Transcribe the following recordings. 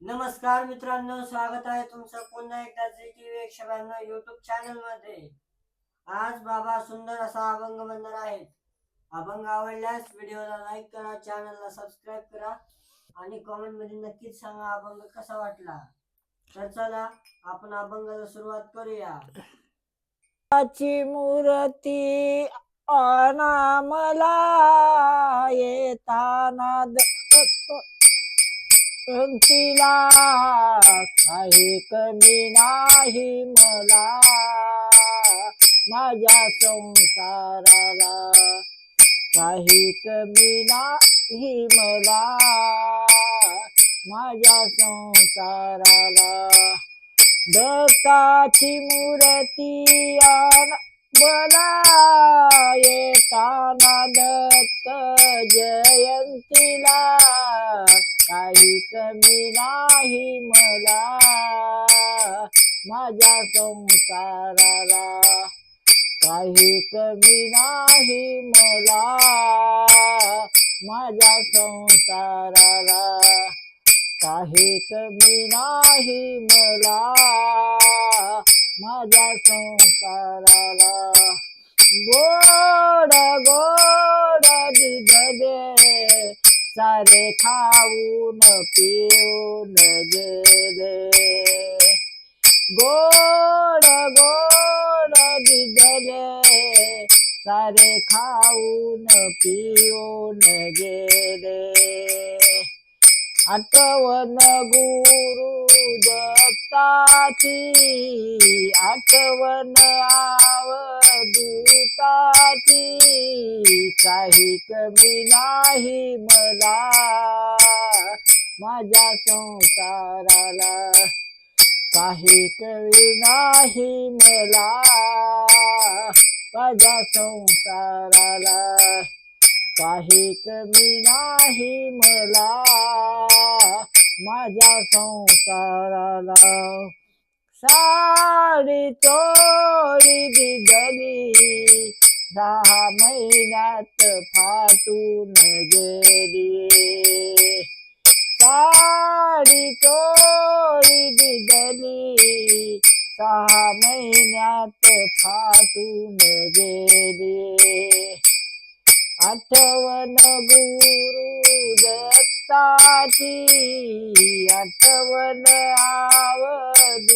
नमस्कार मित्रांनो, स्वागत आहे तुमचं पुन्हा एकदा ZTV 192 YouTube चॅनल मध्ये। आज बाबा सुंदर असा अभंग म्हणणार आहेत। अभंग आवडल्यास व्हिडिओला लाईक करा, चॅनलला सबस्क्राइब करा आणि कमेंट मध्ये नक्कीच सांगा अभंग कसा वाटला। तर चला आपण अभंगाला सुरुवात करूया। ची मूर्ती अनामला येताना तिला काही कमी नाही मला, माझ्या संसाराला काही कमी नाही मला, माझ्या संसाराला। दत्ताची मूर्ती अनामला येताना दत्त जयंतीला काही कमी नाही मला, माझ्या संसाराला काही कमी नाही मला, माझ्या संसाराला काही कमी नाही मला, माझ्या संसाराला। गोड गोड दिदले सारे खाऊन पिऊन गेले, गोड गोड दिदले सारे खाऊन पिऊन गेले। आठवण गुरु दत्ताची, आठवण अवधूताची, काही कमी नाही मला, माझ्या संसाराला काही कमी नाही मला, माझ्या संसाराला काही कमी नाही मला, माझ्या संसाराला। साडी चोळी दिदली 6 महिन्यात फाटून गेली, साडी चोळी दिदली 6 महिन्यात फाटून गेली। आठवण गुरु दत्ताची, आठवण अवधूताची,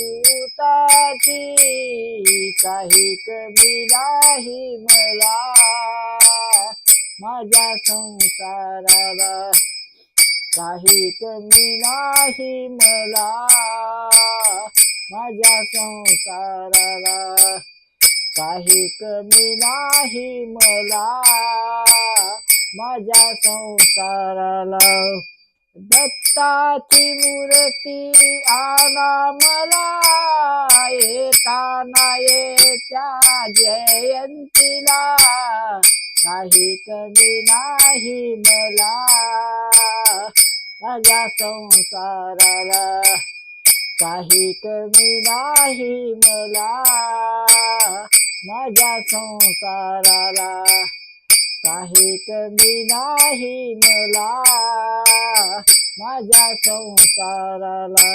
काही कमी नाही मला, माझ्या संसाराला काही कमी नाही मला, माझ्या संसाराला काही कमी नाही मला, माझ्या संसाराला। दत्ताची मूर्ती अनामला येताना येत्या जयंतीला काही कमी नाही मला, माझ्या संसाराला काही कमी नाही मला, माझ्या संसाराला काही कमी नाही मला, माझ्या संसाराला।